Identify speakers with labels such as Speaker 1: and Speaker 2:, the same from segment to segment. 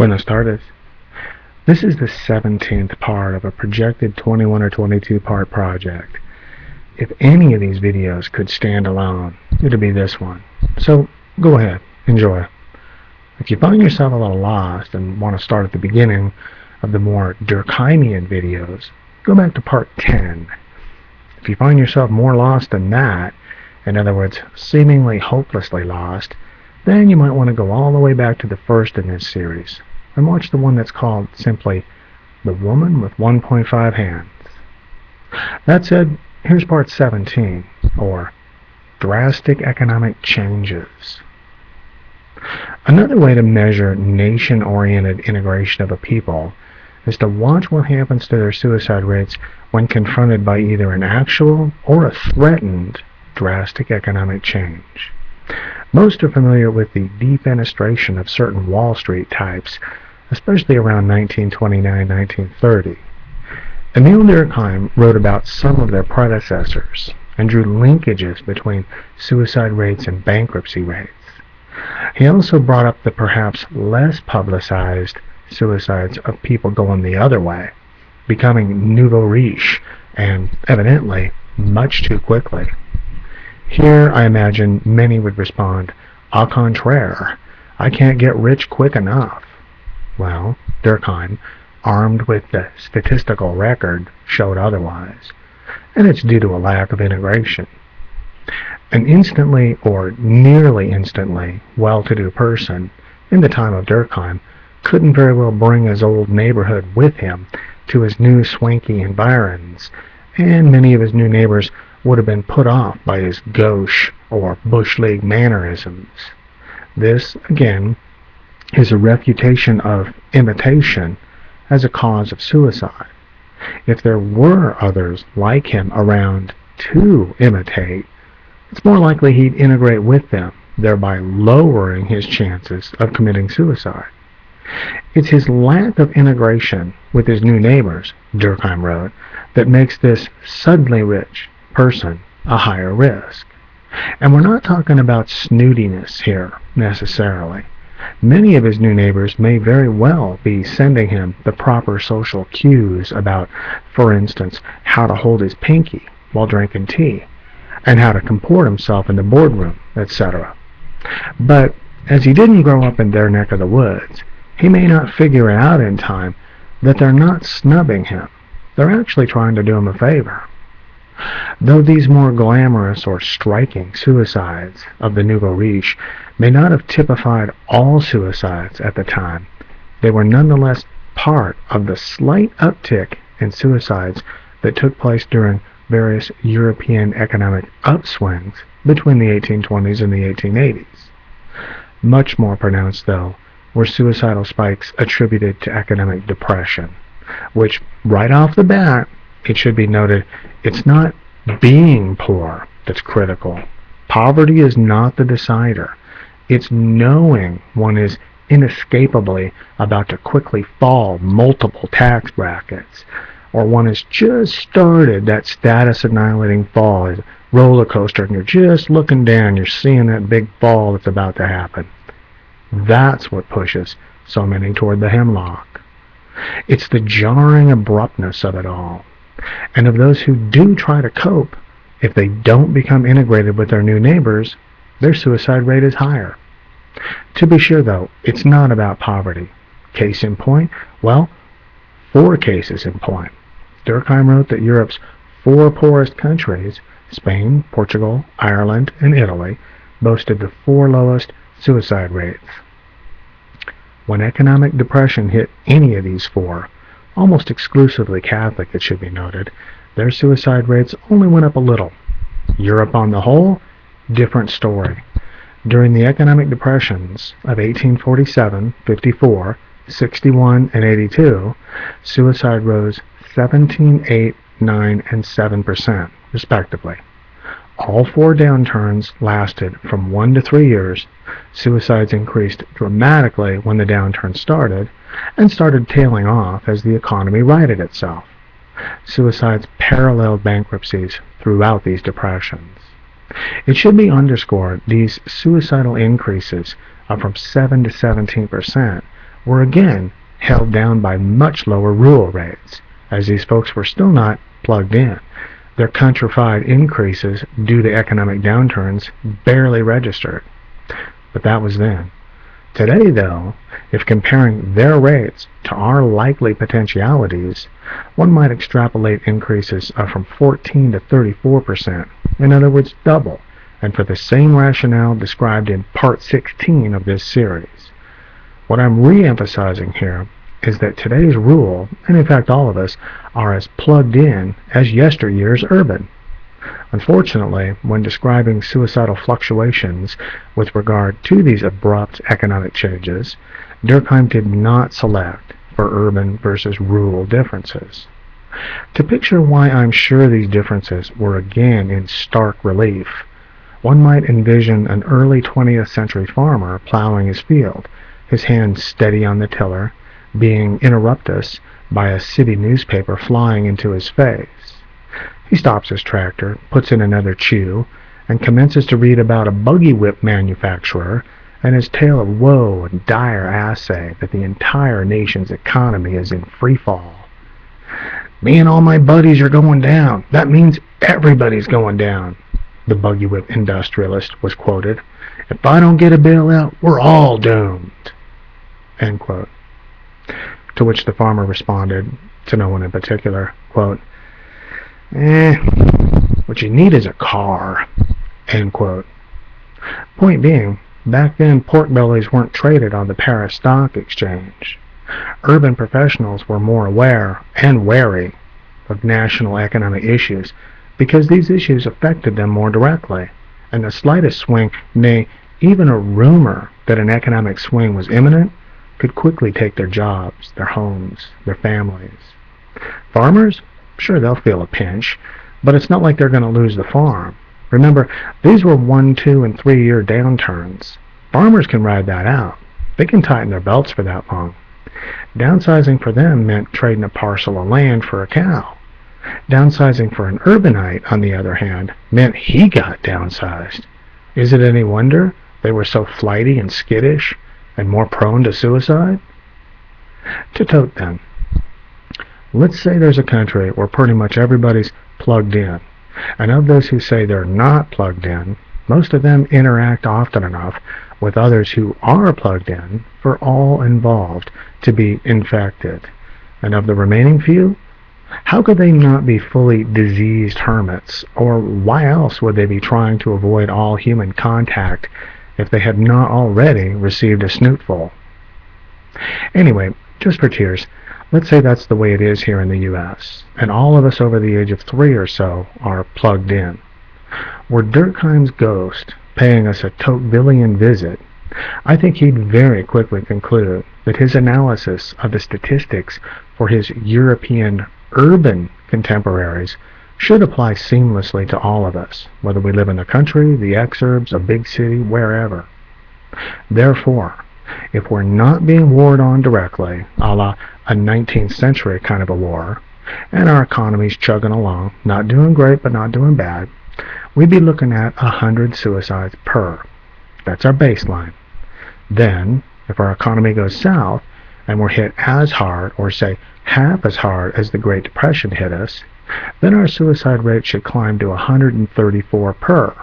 Speaker 1: Buenas tardes. This is the 17th part of a projected 21 or 22 part project. If any of these videos could stand alone, it'd be this one. So go ahead, enjoy. If you find yourself a little lost and want to start at the beginning of the more Durkheimian videos, go back to part 10. If you find yourself more lost than that, in other words, seemingly hopelessly lost, then you might want to go all the way back to the first in this series and watch the one that's called simply The Woman with 1.5 Hands. That said, here's part 17, or Drastic Economic Changes. Another way to measure nation-oriented integration of a people is to watch what happens to their suicide rates when confronted by either an actual or a threatened drastic economic change. Most are familiar with the defenestration of certain Wall Street types, especially around 1929-1930. Emile Durkheim wrote about some of their predecessors and drew linkages between suicide rates and bankruptcy rates. He also brought up the perhaps less publicized suicides of people going the other way, becoming nouveau riche, and evidently much too quickly. Here, I imagine, many would respond, au contraire, I can't get rich quick enough. Well, Durkheim, armed with the statistical record, showed otherwise, and it's due to a lack of integration. An instantly, or nearly instantly, well-to-do person, in the time of Durkheim, couldn't very well bring his old neighborhood with him to his new swanky environs, and many of his new neighbors would have been put off by his gauche or bush league mannerisms. This, again, is a refutation of imitation as a cause of suicide. If there were others like him around to imitate, it's more likely he'd integrate with them, thereby lowering his chances of committing suicide. It's his lack of integration with his new neighbors, Durkheim wrote, that makes this suddenly rich person a higher risk. And we're not talking about snootiness here, necessarily. Many of his new neighbors may very well be sending him the proper social cues about, for instance, how to hold his pinky while drinking tea, and how to comport himself in the boardroom, etc. But as he didn't grow up in their neck of the woods, he may not figure it out in time that they're not snubbing him. They're actually trying to do him a favor. Though these more glamorous or striking suicides of the nouveau riche may not have typified all suicides at the time, they were nonetheless part of the slight uptick in suicides that took place during various European economic upswings between the 1820s and the 1880s. Much more pronounced, though, were suicidal spikes attributed to economic depression, which, right off the bat, it should be noted, it's not being poor that's critical. Poverty is not the decider. It's knowing one is inescapably about to quickly fall multiple tax brackets, or one has just started that status-annihilating fall, as a roller coaster, and you're just looking down, you're seeing that big fall that's about to happen. That's what pushes so many toward the hemlock. It's the jarring abruptness of it all. And of those who do try to cope, if they don't become integrated with their new neighbors, their suicide rate is higher. To be sure, though, it's not about poverty. Case in point, well, 4 cases in point. Durkheim wrote that Europe's 4 poorest countries, Spain, Portugal, Ireland, and Italy, boasted the 4 lowest suicide rates. When economic depression hit any of these 4, almost exclusively Catholic, it should be noted, their suicide rates only went up a little. Europe on the whole, different story. During the economic depressions of 1847, 54, 61, and 82, suicide rose 17, 8, 9, and 7%, respectively. All 4 downturns lasted from 1 to 3 years. Suicides increased dramatically when the downturn started, and started tailing off as the economy righted itself. Suicides paralleled bankruptcies throughout these depressions. It should be underscored these suicidal increases of from 7 to 17% were again held down by much lower rural rates, as these folks were still not plugged in. Their countrified increases due to economic downturns barely registered. But that was then. Today, though, if comparing their rates to our likely potentialities, one might extrapolate increases of from 14 to 34%, in other words, double, and for the same rationale described in Part 16 of this series. What I'm re-emphasizing here is that today's rural, and in fact all of us, are as plugged in as yesteryear's urban. Unfortunately, when describing suicidal fluctuations with regard to these abrupt economic changes, Durkheim did not select for urban versus rural differences. To picture why I'm sure these differences were again in stark relief, one might envision an early 20th century farmer plowing his field, his hands steady on the tiller, being interruptus by a city newspaper flying into his face. He stops his tractor, puts in another chew, and commences to read about a buggy whip manufacturer and his tale of woe and dire assay that the entire nation's economy is in free fall. "Me and all my buddies are going down. That means everybody's going down," the buggy whip industrialist was quoted. "If I don't get a bailout, we're all doomed." End quote. To which the farmer responded, to no one in particular, quote, "What you need is a car," end quote. Point being, back then pork bellies weren't traded on the Paris Stock Exchange. Urban professionals were more aware and wary of national economic issues because these issues affected them more directly, and the slightest swing, nay, even a rumor that an economic swing was imminent, could quickly take their jobs, their homes, their families. Farmers? Sure, they'll feel a pinch, but it's not like they're going to lose the farm. Remember, these were 1, 2, and 3-year downturns. Farmers can ride that out. They can tighten their belts for that long. Downsizing for them meant trading a parcel of land for a cow. Downsizing for an urbanite, on the other hand, meant he got downsized. Is it any wonder they were so flighty and skittish and more prone to suicide? To tote then. Let's say there's a country where pretty much everybody's plugged in, and of those who say they're not plugged in, most of them interact often enough with others who are plugged in for all involved to be infected. And of the remaining few, how could they not be fully diseased hermits, or why else would they be trying to avoid all human contact if they had not already received a snootful? Anyway, just for tears, let's say that's the way it is here in the U.S., and all of us over the age of 3 or so are plugged in. Were Durkheim's ghost paying us a Tocquevillian visit, I think he'd very quickly conclude that his analysis of the statistics for his European urban contemporaries should apply seamlessly to all of us, whether we live in the country, the exurbs, a big city, wherever. Therefore, if we're not being warred on directly, a la a 19th century kind of a war, and our economy's chugging along, not doing great but not doing bad, we'd be looking at 100 suicides per. That's our baseline. Then, if our economy goes south, and we're hit as hard, or say half as hard as the Great Depression hit us, then our suicide rate should climb to 134 per.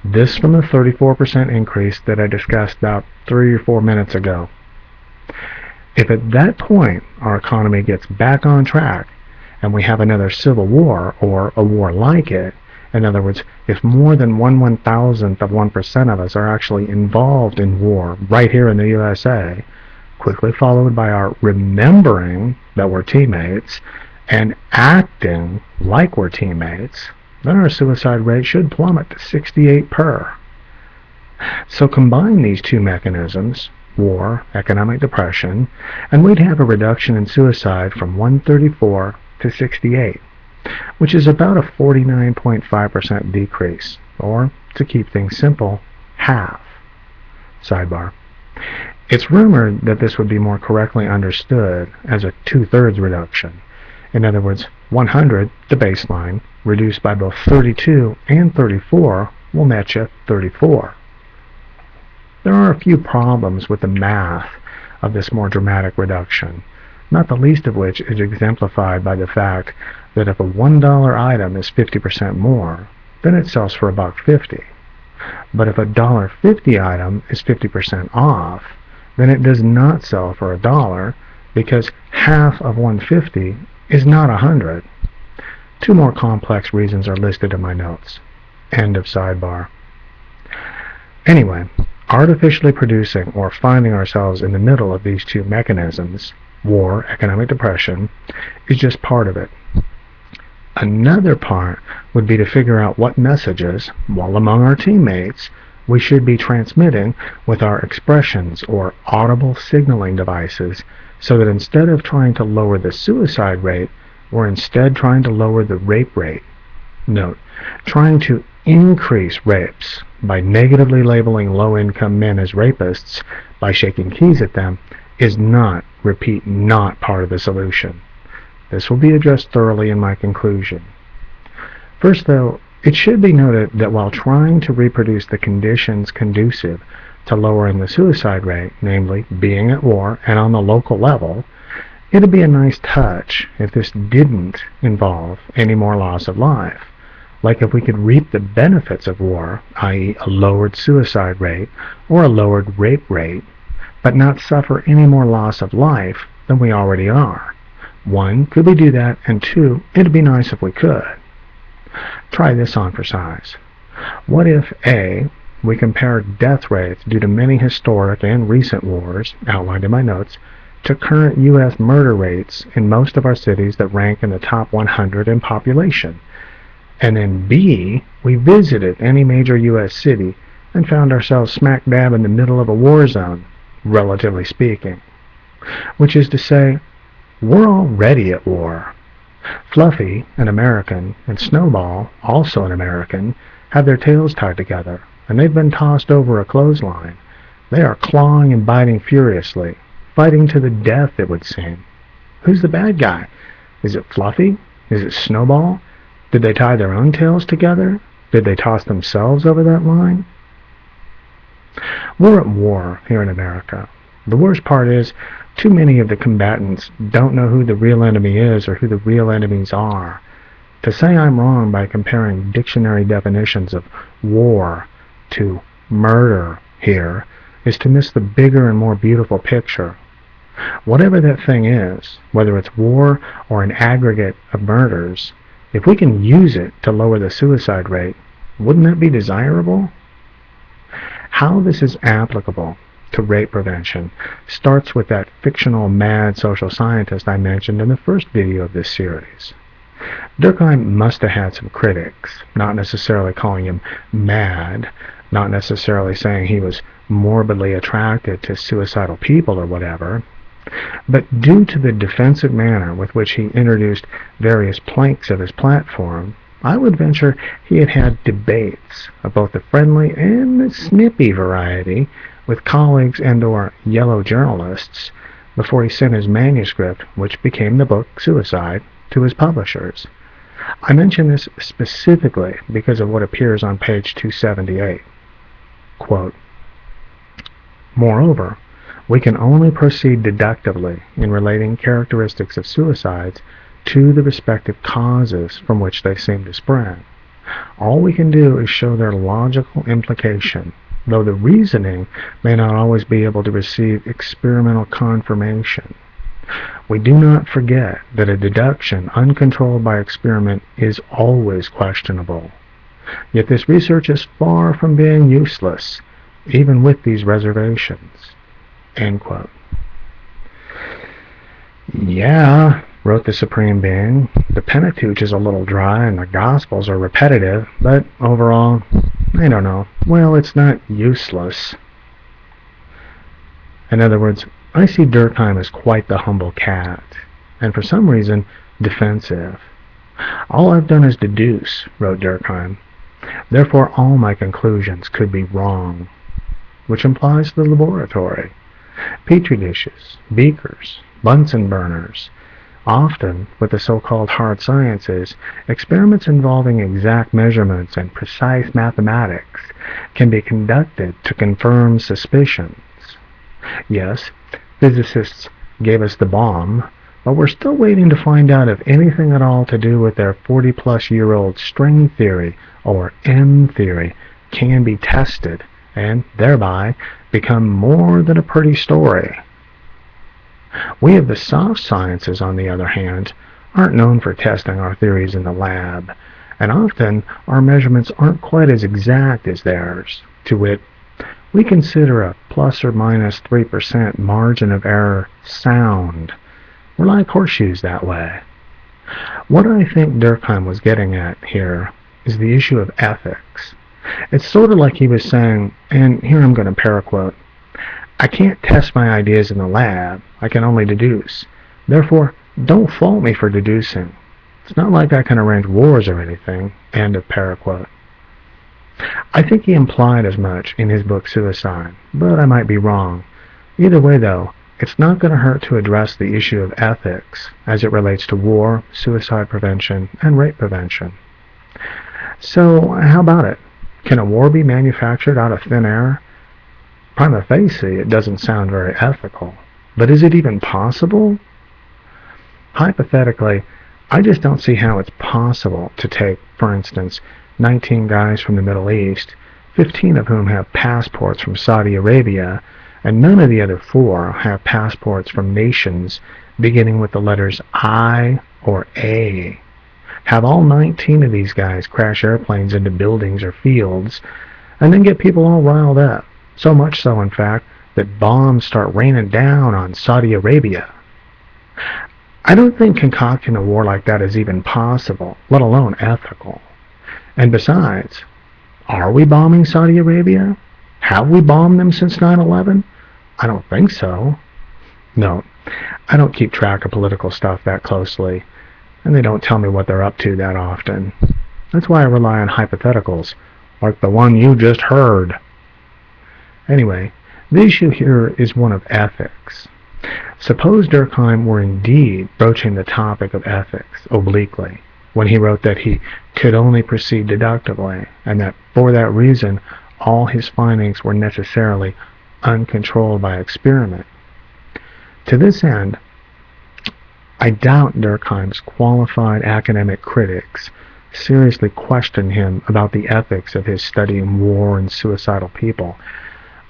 Speaker 1: This from the 34% increase that I discussed about 3 or 4 minutes ago. If at that point our economy gets back on track and we have another civil war or a war like it, in other words, if more than 1/1000th of 1% of us are actually involved in war right here in the USA, quickly followed by our remembering that we're teammates and acting like we're teammates, then our suicide rate should plummet to 68 per. So combine these two mechanisms, war, economic depression, and we'd have a reduction in suicide from 134 to 68, which is about a 49.5% decrease, or, to keep things simple, half. Sidebar. It's rumored that this would be more correctly understood as a 2/3 reduction. In other words, 100, the baseline, reduced by both 32 and 34 will net you 34. There are a few problems with the math of this more dramatic reduction, not the least of which is exemplified by the fact that if a $1 item is 50% more, then it sells for $1.50. But if a $1.50 item is 50% off, then it does not sell for $1 because half of 150 is not 100. Two more complex reasons are listed in my notes. End of sidebar. Anyway, artificially producing or finding ourselves in the middle of these two mechanisms, war, economic depression, is just part of it. Another part would be to figure out what messages, while among our teammates, we should be transmitting with our expressions or audible signaling devices so that instead of trying to lower the suicide rate, we're instead trying to lower the rape rate. Note, trying to increase rapes by negatively labeling low-income men as rapists by shaking keys at them is not, repeat, not part of the solution. This will be addressed thoroughly in my conclusion. First, though, it should be noted that while trying to reproduce the conditions conducive to lowering the suicide rate, namely being at war and on the local level, it'd be a nice touch if this didn't involve any more loss of life. Like if we could reap the benefits of war, i.e. a lowered suicide rate or a lowered rape rate, but not suffer any more loss of life than we already are. One, could we do that? And two, it'd be nice if we could. Try this on for size. What if A, we compare death rates due to many historic and recent wars, outlined in my notes, to current U.S. murder rates in most of our cities that rank in the top 100 in population? And then B, we visited any major U.S. city and found ourselves smack dab in the middle of a war zone, relatively speaking. Which is to say, we're already at war. Fluffy, an American, and Snowball, also an American, have their tails tied together, and they've been tossed over a clothesline. They are clawing and biting furiously, fighting to the death, it would seem. Who's the bad guy? Is it Fluffy? Is it Snowball? Did they tie their own tails together? Did they toss themselves over that line? We're at war here in America. The worst part is, too many of the combatants don't know who the real enemy is or who the real enemies are. To say I'm wrong by comparing dictionary definitions of war to murder here is to miss the bigger and more beautiful picture. Whatever that thing is, whether it's war or an aggregate of murders, if we can use it to lower the suicide rate, wouldn't that be desirable? How this is applicable to rape prevention starts with that fictional mad social scientist I mentioned in the first video of this series. Durkheim must have had some critics, not necessarily calling him mad, not necessarily saying he was morbidly attracted to suicidal people or whatever, but due to the defensive manner with which he introduced various planks of his platform, I would venture he had had debates of both the friendly and the snippy variety with colleagues and/or yellow journalists before he sent his manuscript, which became the book Suicide, to his publishers. I mention this specifically because of what appears on page 278. Quote, "Moreover, we can only proceed deductively in relating characteristics of suicides to the respective causes from which they seem to spring. All we can do is show their logical implication, though the reasoning may not always be able to receive experimental confirmation. We do not forget that a deduction uncontrolled by experiment is always questionable. Yet this research is far from being useless, even with these reservations." End quote. Yeah, wrote the Supreme Being, the Pentateuch is a little dry and the Gospels are repetitive, but overall, I don't know. Well, it's not useless. In other words, I see Durkheim as quite the humble cat, and for some reason, defensive. "All I've done is deduce," wrote Durkheim. "Therefore all my conclusions could be wrong," which implies the laboratory. Petri dishes, beakers, Bunsen burners. Often, with the so-called hard sciences, experiments involving exact measurements and precise mathematics can be conducted to confirm suspicions. Yes, Physicists gave us the bomb, but we're still waiting to find out if anything at all to do with their 40-plus-year-old string theory, or M theory, can be tested, and thereby become more than a pretty story. We of the soft sciences, on the other hand, aren't known for testing our theories in the lab, and often our measurements aren't quite as exact as theirs. To wit, we consider a plus or minus 3% margin of error sound. We're like horseshoes that way. What I think Durkheim was getting at here is the issue of ethics. It's sort of like he was saying, and here I'm going to paraquote, I can't test my ideas in the lab, I can only deduce. Therefore, don't fault me for deducing. It's not like I can arrange wars or anything. End of paraquote. I think he implied as much in his book Suicide, but I might be wrong. Either way, though, it's not going to hurt to address the issue of ethics as it relates to war, suicide prevention, and rape prevention. So, how about it? Can a war be manufactured out of thin air? Prima facie, it doesn't sound very ethical. But is it even possible? Hypothetically, I just don't see how it's possible to take, for instance, 19 guys from the Middle East, 15 of whom have passports from Saudi Arabia, and none of the other 4 have passports from nations beginning with the letters I or A. Have all 19 of these guys crash airplanes into buildings or fields, and then get people all riled up. So much so, in fact, that bombs start raining down on Saudi Arabia. I don't think concocting a war like that is even possible, let alone ethical. And besides, are we bombing Saudi Arabia? Have we bombed them since 9/11? I don't think so. No, I don't keep track of political stuff that closely, and they don't tell me what they're up to that often. That's why I rely on hypotheticals, like the one you just heard. Anyway, the issue here is one of ethics. Suppose Durkheim were indeed broaching the topic of ethics obliquely, when he wrote that he could only proceed deductively, and that for that reason all his findings were necessarily uncontrolled by experiment. To this end, I doubt Durkheim's qualified academic critics seriously question him about the ethics of his studying war and suicidal people,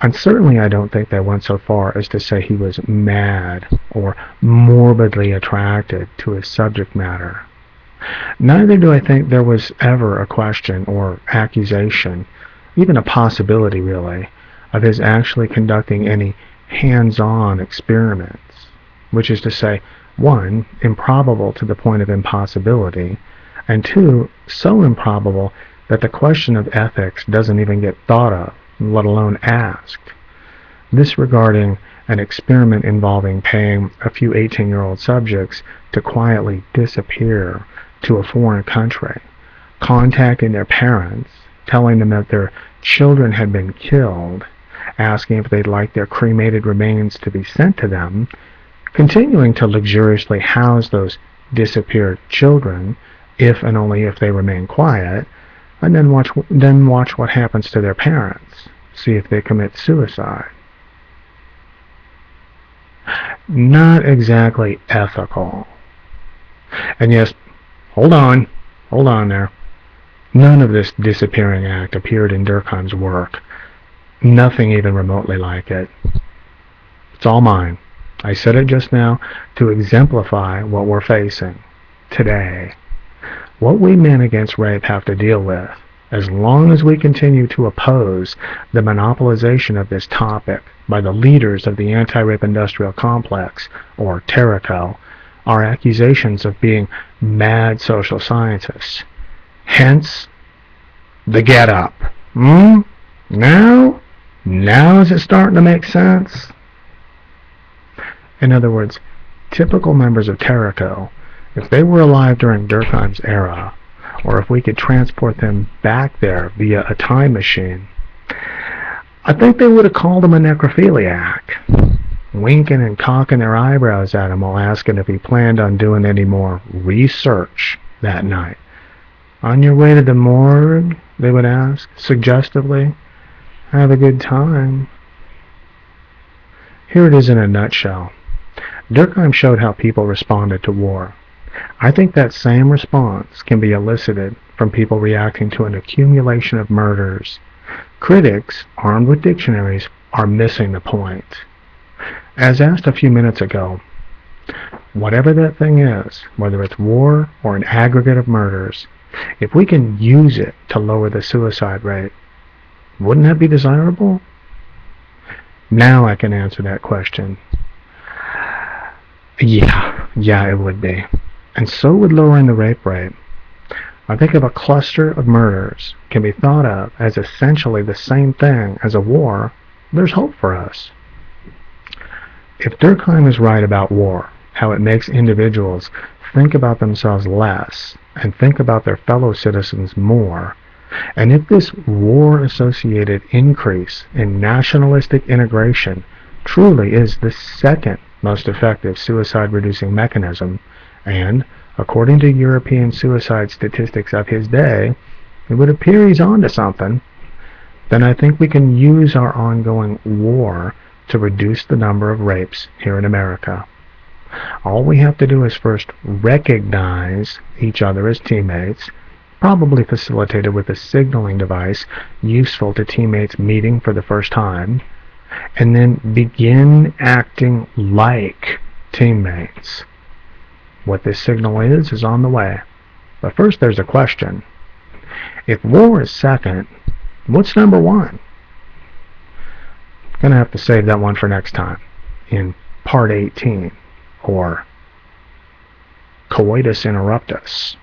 Speaker 1: and certainly I don't think they went so far as to say he was mad or morbidly attracted to his subject matter. Neither do I think there was ever a question or accusation, even a possibility really, of his actually conducting any hands-on experiments, which is to say, 1, improbable to the point of impossibility, and 2, so improbable that the question of ethics doesn't even get thought of, let alone asked. This regarding an experiment involving paying a few 18-year-old subjects to quietly disappear to a foreign country, contacting their parents, telling them that their children had been killed, asking if they'd like their cremated remains to be sent to them, continuing to luxuriously house those disappeared children, if and only if they remain quiet, and then watch what happens to their parents, see if they commit suicide. Not exactly ethical. And yes, hold on there. None of this disappearing act appeared in Durkheim's work. Nothing even remotely like it. It's all mine. I said it just now to exemplify what we're facing today. What we men against rape have to deal with, as long as we continue to oppose the monopolization of this topic by the leaders of the anti-rape industrial complex, or TARICO, are accusations of being mad social scientists. Hence, the get up. Now is it starting to make sense? In other words, typical members of TARICO, if they were alive during Durkheim's era, or if we could transport them back there via a time machine, I think they would have called him a necrophiliac, winking and cocking their eyebrows at him while asking if he planned on doing any more research that night. On your way to the morgue, they would ask, suggestively. Have a good time. Here it is in a nutshell. Durkheim showed how people responded to war. I think that same response can be elicited from people reacting to an accumulation of murders. Critics, armed with dictionaries, are missing the point. As asked a few minutes ago, whatever that thing is, whether it's war or an aggregate of murders, if we can use it to lower the suicide rate, wouldn't that be desirable? Now I can answer that question. Yeah, it would be. And so would lowering the rape rate. I think if a cluster of murders can be thought of as essentially the same thing as a war, there's hope for us. If Durkheim is right about war, how it makes individuals think about themselves less and think about their fellow citizens more, and if this war-associated increase in nationalistic integration truly is the second most effective suicide-reducing mechanism, and, according to European suicide statistics of his day, it would appear he's onto something, then I think we can use our ongoing war to reduce the number of rapes here in America. All we have to do is first recognize each other as teammates, probably facilitated with a signaling device useful to teammates meeting for the first time, and then begin acting like teammates. What this signal is on the way. But first there's a question. If war is second, what's number one? Gonna have to save that one for next time, in part 18, or coitus interruptus.